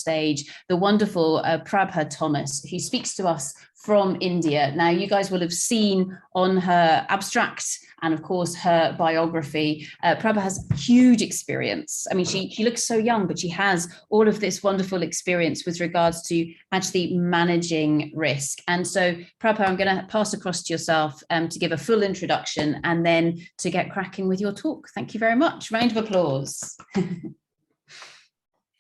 stage the wonderful Prabha Thomas, who speaks to us from India. Now, you guys will have seen on her abstract and, of course, her biography, Prabha has huge experience. I mean, she looks so young, but she has all of this wonderful experience with regards to actually managing risk. And so, Prabha, I'm going to pass across to yourself to give a full introduction and then to get cracking with your talk. Thank you very much. Round of applause.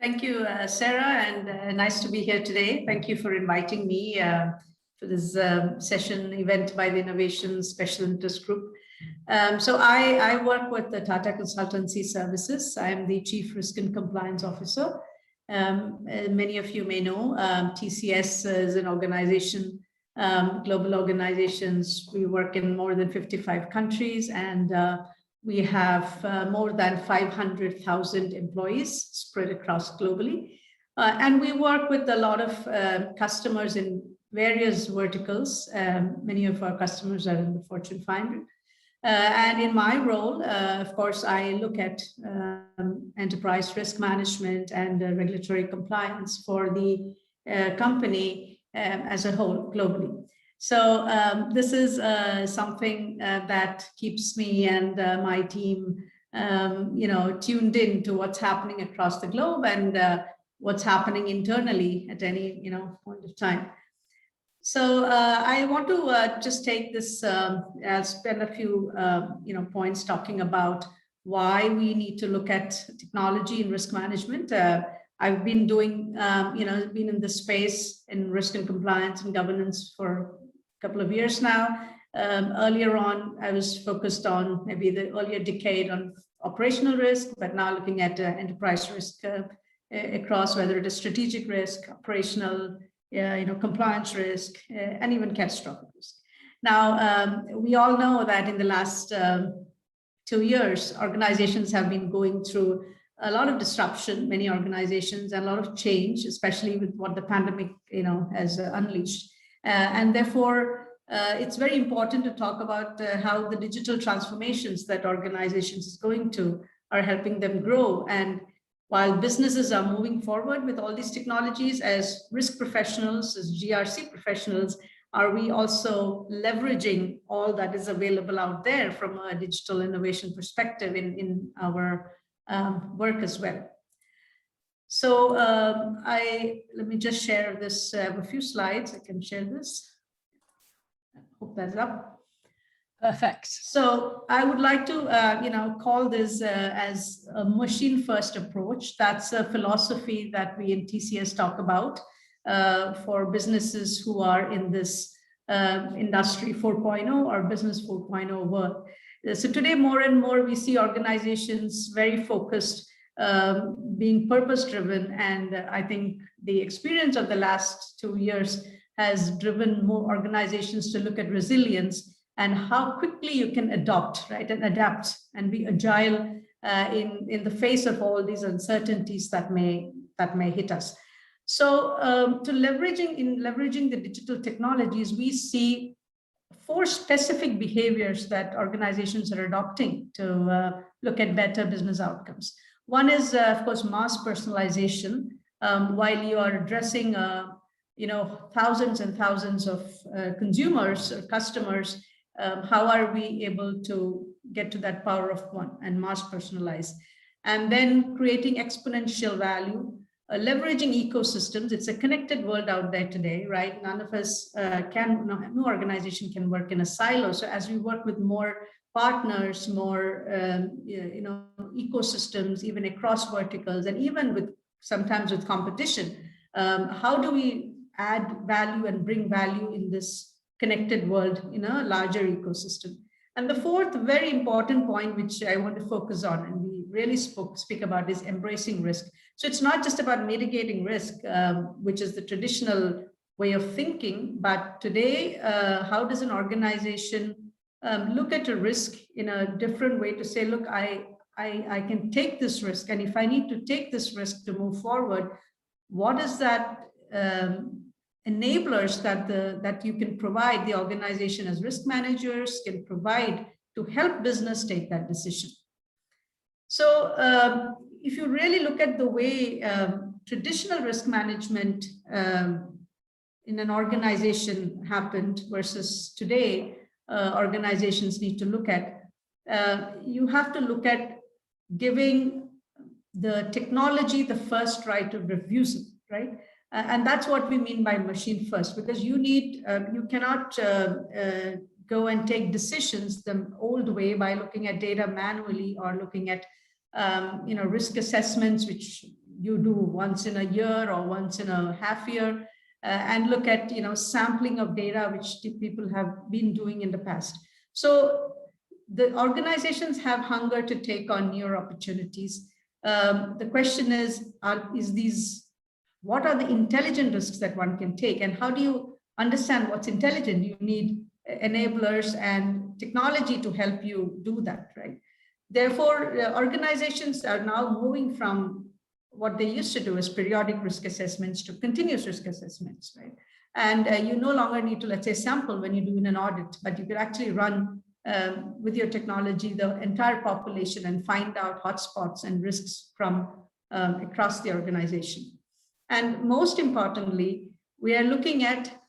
Thank you, Sarah, and nice to be here today. Thank you for inviting me to this session event by the Innovation Special Interest Group. So I work with the Tata Consultancy Services. I am the Chief Risk and Compliance Officer. Many of you may know, TCS is an organization, global organizations. We work in more than 55 countries, and we have more than 500,000 employees spread across globally. And we work with a lot of customers in various verticals. Many of our customers are in the Fortune 500. And in my role, of course, I look at enterprise risk management and regulatory compliance for the company as a whole globally. So this is something that keeps me and my team, tuned in to what's happening across the globe and what's happening internally at any point of time. So I want to just take this, spend a few points talking about why we need to look at technology in risk management. I've been doing, been in this space in risk and compliance and governance for a couple of years now. Earlier on, I was focused on maybe the earlier decade on operational risk, but now looking at enterprise risk across, whether it is strategic risk, operational, compliance risk, and even catastrophic risk. Now, we all know that in the last 2 years, organizations have been going through a lot of disruption, many organizations, and a lot of change, especially with what the pandemic, has unleashed. And therefore, it's very important to talk about how the digital transformations that organizations is going to are helping them grow. And while businesses are moving forward with all these technologies, as risk professionals, as GRC professionals, are we also leveraging all that is available out there from a digital innovation perspective in our work as well? So let me just share this, a few slides. I can share this. I hope that's up. Perfect. So I would like to, call this as a machine first approach. That's a philosophy that we in TCS talk about for businesses who are in this industry 4.0 or business 4.0 world. So today, more and more, we see organizations very focused, being purpose driven. And I think the experience of the last 2 years has driven more organizations to look at resilience and how quickly you can adopt, right, and adapt and be agile in the face of all these uncertainties that may hit us. So leveraging the digital technologies, we see 4 specific behaviors that organizations are adopting to look at better business outcomes. One is, of course, mass personalization. While you are addressing, thousands and thousands of consumers or customers, how are we able to get to that power of one and mass personalize? And then creating exponential value, leveraging ecosystems. It's a connected world out there today, right? None of us no organization can work in a silo. So as we work with more partners, more, ecosystems, even across verticals, and even sometimes with competition, how do we add value and bring value in this connected world in a larger ecosystem? And the fourth very important point, which I want to focus on, and we really speak about, is embracing risk. So it's not just about mitigating risk, which is the traditional way of thinking, but today, how does an organization look at a risk in a different way to say, look, I can take this risk, and if I need to take this risk to move forward, what is that enablers that you can provide the organization as risk managers can provide to help business take that decision? So if you really look at the way traditional risk management in an organization happened versus today, organizations need to look at, you have to look at giving the technology the first right of refusal, right? And that's what we mean by machine first, because you need, you cannot go and take decisions the old way by looking at data manually or looking at risk assessments, which you do once in a year or once in a half year, and look at sampling of data, which people have been doing in the past. So the organizations have hunger to take on newer opportunities. The question is what are the intelligent risks that one can take, and how do you understand what's intelligent? You need enablers and technology to help you do that, right? Therefore, organizations are now moving from what they used to do as periodic risk assessments to continuous risk assessments, right? And you no longer need to, let's say, sample when you do in an audit, but you could actually run with your technology the entire population and find out hotspots and risks from across the organization. And most importantly, we are looking at,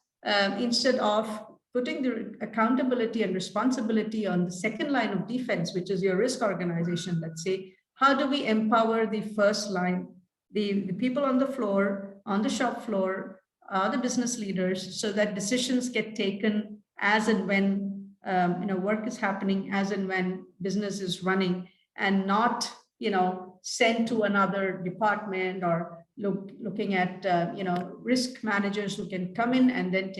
instead of putting the accountability and responsibility on the second line of defense, which is your risk organization, let's say, how do we empower the first line, the people on the floor, on the shop floor, the business leaders, so that decisions get taken as and when work is happening, as and when business is running, and not sent to another department or looking at risk managers who can come in and then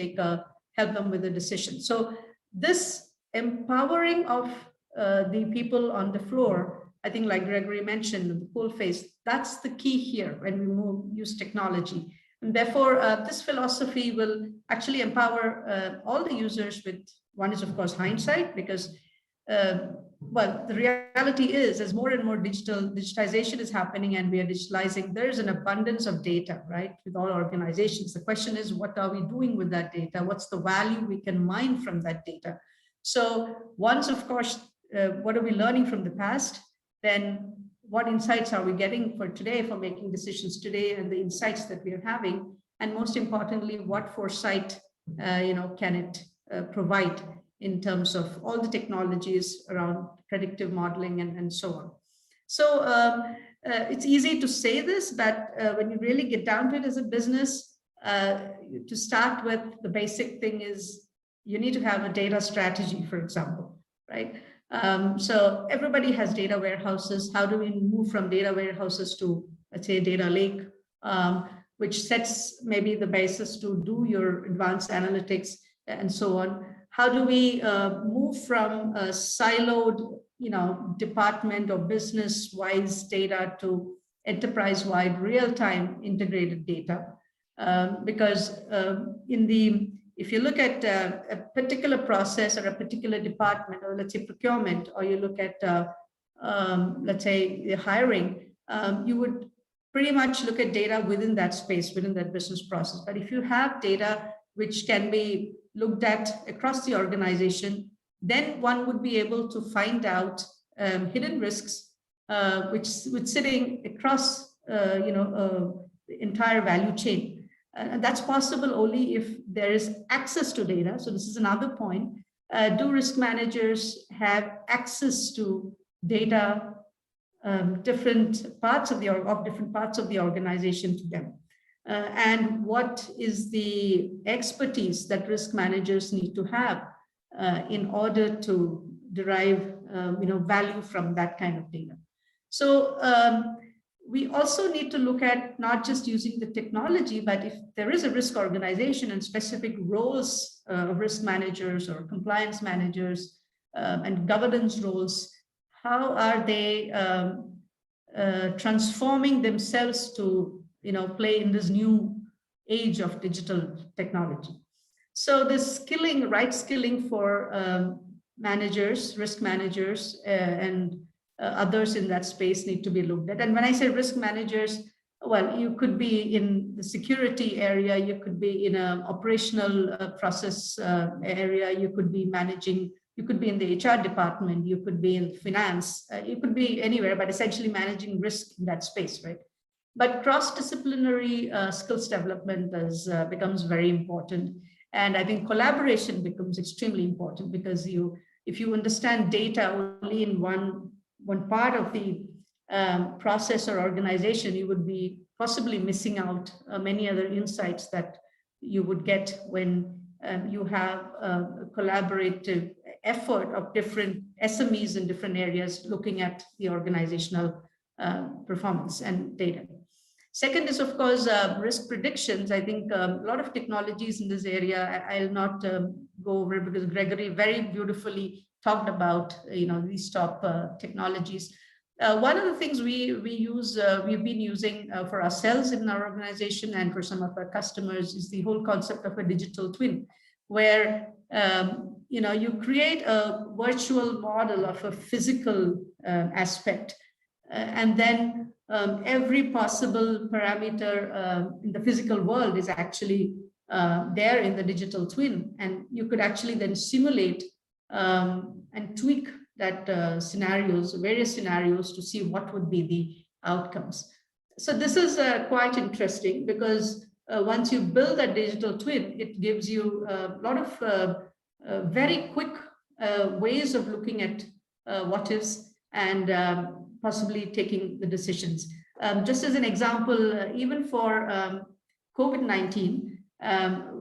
help them with the decision. So this empowering of the people on the floor, I think, like Gregory mentioned, the pull phase, that's the key here when we use technology. And therefore, this philosophy will actually empower all the users with, one is, of course, hindsight, because the reality is, as more and more digitization is happening and we are digitalizing, there's an abundance of data, right, with all organizations. The question is, what are we doing with that data? What's the value we can mine from that data? So once, of course, what are we learning from the past? Then what insights are we getting for today, for making decisions today, and the insights that we are having? And most importantly, what foresight can it provide in terms of all the technologies around predictive modeling and so on. So it's easy to say this, but when you really get down to it as a business, to start with, the basic thing is you need to have a data strategy, for example, right? So everybody has data warehouses. How do we move from data warehouses to, let's say, a data lake, which sets maybe the basis to do your advanced analytics and so on? How do we move from a siloed, department or business-wise data to enterprise-wide, real-time integrated data? Because if you look at a particular process or a particular department, or let's say procurement, or you look at, let's say, the hiring, you would pretty much look at data within that space, within that business process. But if you have data which can be looked at across the organization, then one would be able to find out hidden risks, which sitting across, the entire value chain. And that's possible only if there is access to data. So this is another point. Do risk managers have access to data, different parts of the organization to them? And what is the expertise that risk managers need to have in order to derive value from that kind of data? So we also need to look at not just using the technology, but if there is a risk organization and specific roles of risk managers or compliance managers and governance roles, how are they transforming themselves to play in this new age of digital technology? So this skilling, right skilling for managers, risk managers, and others in that space need to be looked at. And when I say risk managers, well, you could be in the security area, you could be in an operational process area, you could be managing, you could be in the HR department, you could be in finance, you could be anywhere, but essentially managing risk in that space, right? But cross-disciplinary skills development becomes very important. And I think collaboration becomes extremely important, because if you understand data only in one part of the process or organization, you would be possibly missing out many other insights that you would get when you have a collaborative effort of different SMEs in different areas looking at the organizational performance and data. Second is, of course, risk predictions. I think a lot of technologies in this area, I'll not go over it, because Gregory very beautifully talked about these top technologies. One of the things we've been using for ourselves in our organization and for some of our customers is the whole concept of a digital twin, where you create a virtual model of a physical aspect, and then every possible parameter in the physical world is actually there in the digital twin, and you could actually then simulate and tweak that various scenarios to see what would be the outcomes. So this is quite interesting, because once you build a digital twin, it gives you a lot of very quick ways of looking at what is, and possibly taking the decisions. Just as an example, even for COVID-19,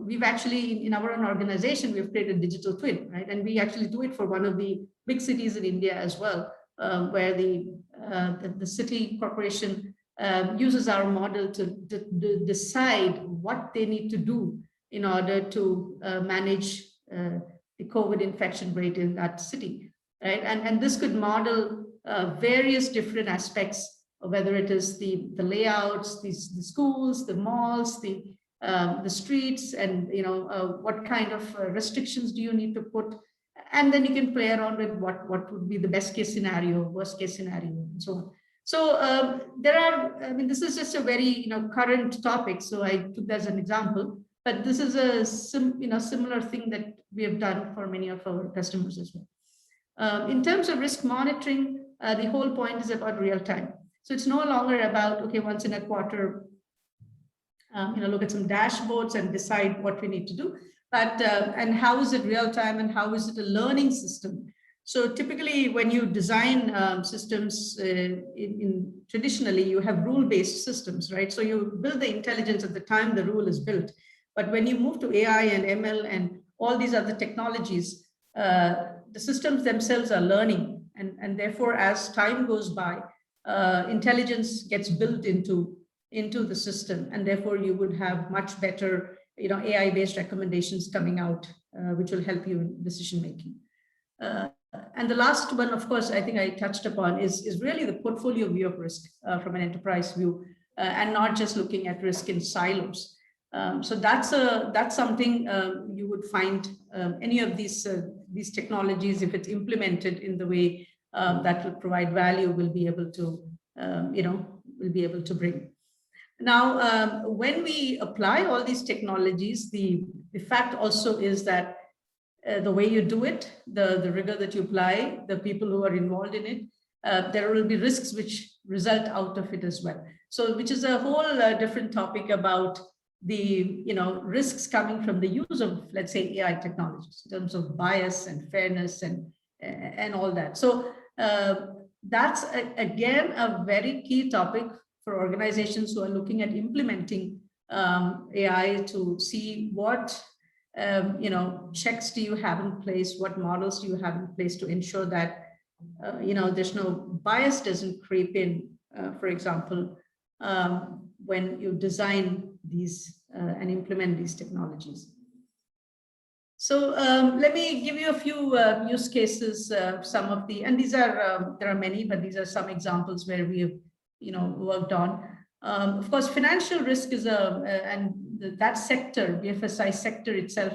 we've actually, in our own organization, we've created a digital twin, right? And we actually do it for one of the big cities in India as well, where the city corporation uses our model to decide what they need to do in order to manage the COVID infection rate in that city, right? And this could model various different aspects, whether it is the layouts, the schools, the malls, the streets, and what kind of restrictions do you need to put, and then you can play around with what would be the best case scenario, worst case scenario, and so on. So this is just a very current topic, so I took that as an example, but this is a similar thing that we have done for many of our customers as well. In terms of risk monitoring, the whole point is about real time. So it's no longer about, okay, once in a quarter, look at some dashboards and decide what we need to do, but and how is it real time, and how is it a learning system? So typically, when you design systems, traditionally you have rule-based systems, right? So you build the intelligence at the time the rule is built. But when you move to AI and ML and all these other technologies, the systems themselves are learning, and therefore, as time goes by, intelligence gets built into the system, and therefore you would have much better AI-based recommendations coming out, which will help you in decision making. And the last one, of course, I think I touched upon is really the portfolio view of risk from an enterprise view, and not just looking at risk in silos. So that's something you would find any of these technologies, if it's implemented in the way that will provide value, will be able to bring. Now, when we apply all these technologies, the fact also is that the way you do it, the rigor that you apply, the people who are involved in it, there will be risks which result out of it as well. So, which is a whole different topic about the risks coming from the use of, let's say, AI technologies in terms of bias and fairness and all that. So that's again a very key topic for organizations who are looking at implementing AI, to see what checks do you have in place, what models do you have in place to ensure that there's no bias doesn't creep in, for example, when you design these and implement these technologies. So let me give you a few use cases, some of the, and these are, there are many, but these are some examples where we have worked on. Of course, financial risk is and that sector, BFSI sector itself,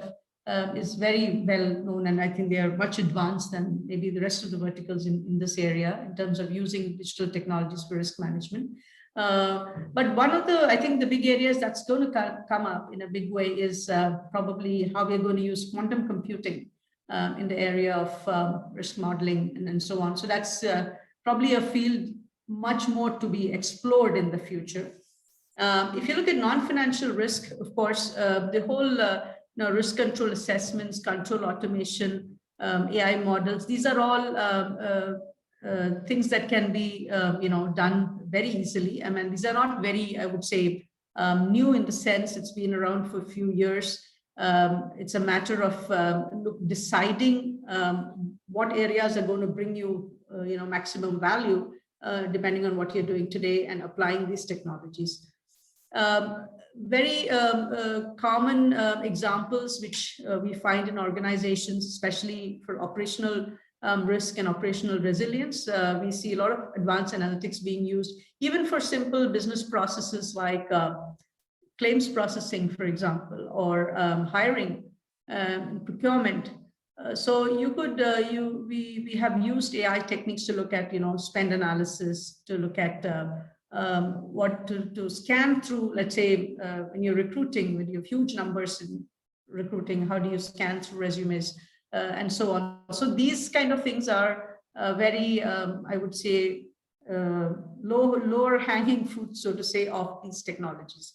is very well known, and I think they are much advanced than maybe the rest of the verticals in this area in terms of using digital technologies for risk management. But one of the, I think the big areas that's going to come up in a big way is probably how we're going to use quantum computing in the area of risk modeling and so on. So that's probably a field much more to be explored in the future. If you look at non-financial risk, of course, the whole risk control assessments, control automation, AI models, these are all things that can be done very easily. I mean, these are not very, I would say, new in the sense it's been around for a few years. It's a matter of deciding what areas are going to bring you, maximum value, depending on what you're doing today, and applying these technologies. Very common examples which we find in organizations, especially for operational risk and operational resilience. We see a lot of advanced analytics being used, even for simple business processes like claims processing, for example, or hiring, procurement. So you could, we have used AI techniques to look at, spend analysis, to look at what to scan through. Let's say when you're recruiting, when you have huge numbers in recruiting, how do you scan through resumes and so on. So these kind of things are very, I would say, lower hanging fruit, so to say, of these technologies.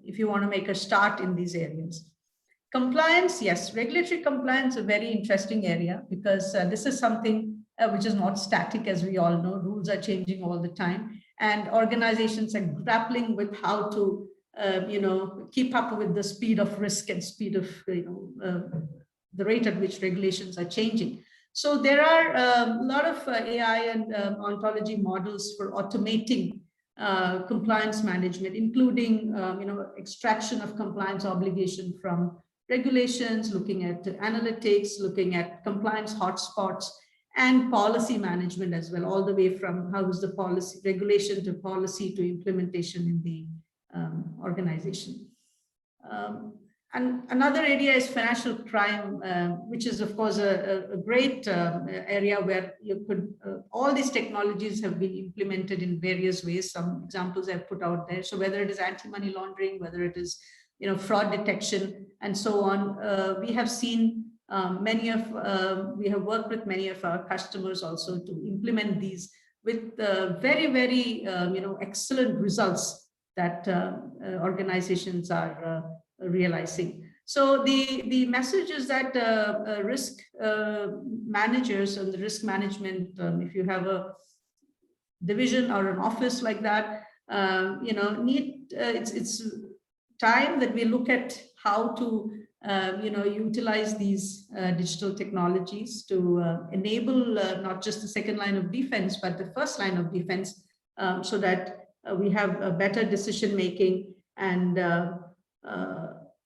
If you want to make a start in these areas. Compliance, yes, regulatory compliance, a very interesting area, because this is something which is not static, as we all know. Rules are changing all the time, and organizations are grappling with how to, keep up with the speed of risk and speed of, the rate at which regulations are changing. So there are a lot of AI and ontology models for automating compliance management, including, extraction of compliance obligation from regulations, looking at analytics, looking at compliance hotspots, and policy management as well, all the way from how is the policy, regulation to policy to implementation in the organization. And another area is financial crime, which is, of course, a great area where you could, all these technologies have been implemented in various ways. Some examples I've put out there. So whether it is anti-money laundering, whether it is, fraud detection, and so on, we have seen we have worked with many of our customers also to implement these with very, very, excellent results that organizations are realizing. So the message is that risk managers and the risk management, if you have a division or an office like that, it's time that we look at how to utilize these digital technologies to enable not just the second line of defense, but the first line of defense, so that we have a better decision making and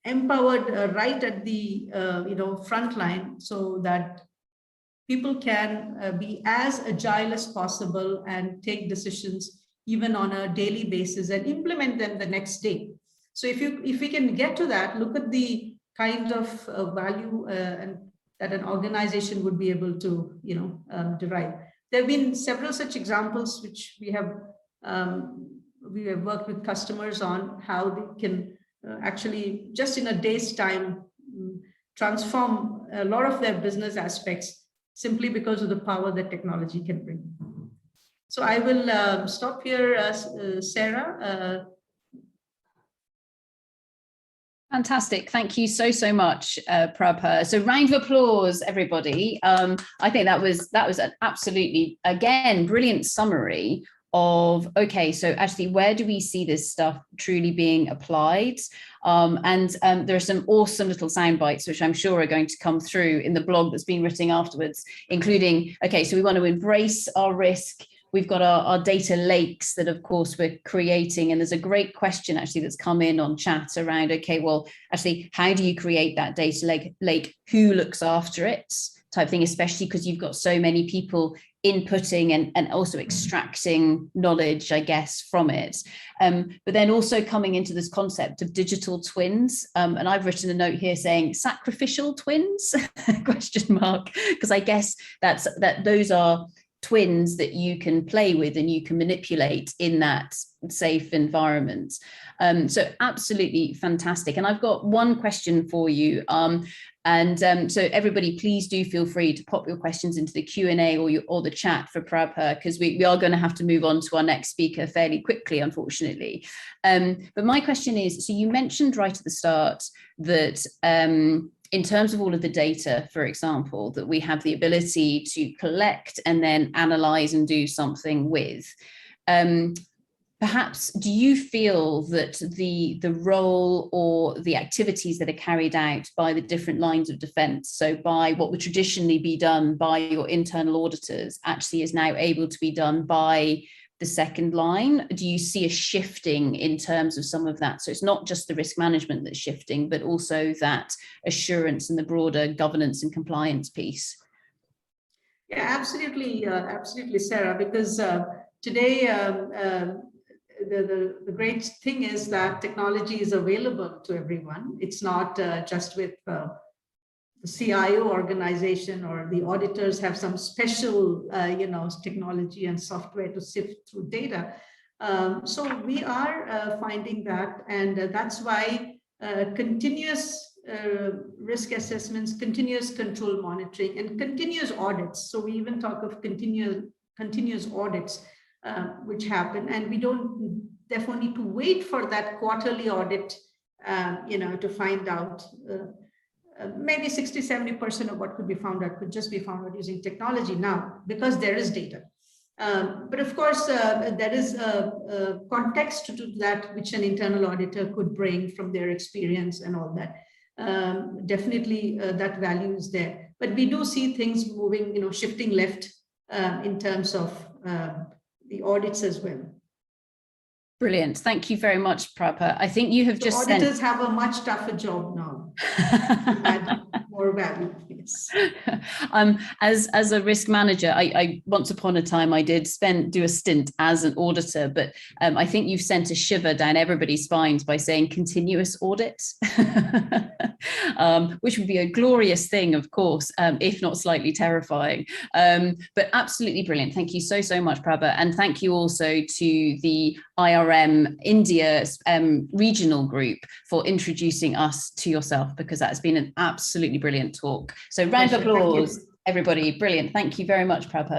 empowered right at the front line, so that people can be as agile as possible and take decisions even on a daily basis and implement them the next day. So if we can get to that, look at the kind of value and that an organization would be able to derive. There have been several such examples which we have worked with customers on, how they can actually just in a day's time transform a lot of their business aspects simply because of the power that technology can bring. So I will stop here, Sarah. Fantastic. Thank you so much, Prabha. So round of applause, everybody. I think that was an absolutely, again, brilliant summary of, okay, so actually, where do we see this stuff truly being applied? And there are some awesome little sound bites, which I'm sure are going to come through in the blog that's been written afterwards, including, okay, so we want to embrace our risk. We've got our data lakes that, of course, we're creating. And there's a great question actually that's come in on chat around, okay, well, actually, how do you create that data lake? Who looks after it? Type thing, especially because you've got so many people inputting and also extracting knowledge, I guess, from it. But then also coming into this concept of digital twins. And I've written a note here saying sacrificial twins, question mark, because I guess that those are twins that you can play with and you can manipulate in that safe environment. So absolutely fantastic. And I've got one question for you. So everybody, please do feel free to pop your questions into the Q&A or the chat for Prabha, because we are going to have to move on to our next speaker fairly quickly, unfortunately. But my question is, so you mentioned right at the start that in terms of all of the data, for example, that we have the ability to collect and then analyze and do something with. Perhaps, do you feel that the role or the activities that are carried out by the different lines of defence, so by what would traditionally be done by your internal auditors, actually is now able to be done by the second line? Do you see a shifting in terms of some of that? So it's not just the risk management that's shifting, but also that assurance and the broader governance and compliance piece. Yeah, absolutely, absolutely, Sarah, because today, the great thing is that technology is available to everyone. It's not just with the CIO organization, or the auditors have some special, technology and software to sift through data. So we are finding that, and that's why continuous risk assessments, continuous control monitoring, and continuous audits. So we even talk of continuous audits, which happen, and we don't therefore need to wait for that quarterly audit, to find out. Maybe 60-70% of what could be found out could just be found out using technology now, because there is data. But of course, there is a context to that which an internal auditor could bring from their experience and all that. Definitely that value is there. But we do see things moving, shifting left in terms of the audits as well. Brilliant. Thank you very much, Prabha. I think you have just auditors have a much tougher job now. Add more value, yes. As a risk manager, I once upon a time I did do a stint as an auditor, but I think you've sent a shiver down everybody's spines by saying continuous audit, which would be a glorious thing, of course, if not slightly terrifying. But absolutely brilliant. Thank you so much, Prabha, and thank you also to the IRM India regional group for introducing us to yourself, because that has been an absolutely brilliant talk. So round of applause, everybody. Brilliant. Thank you very much, Prabha.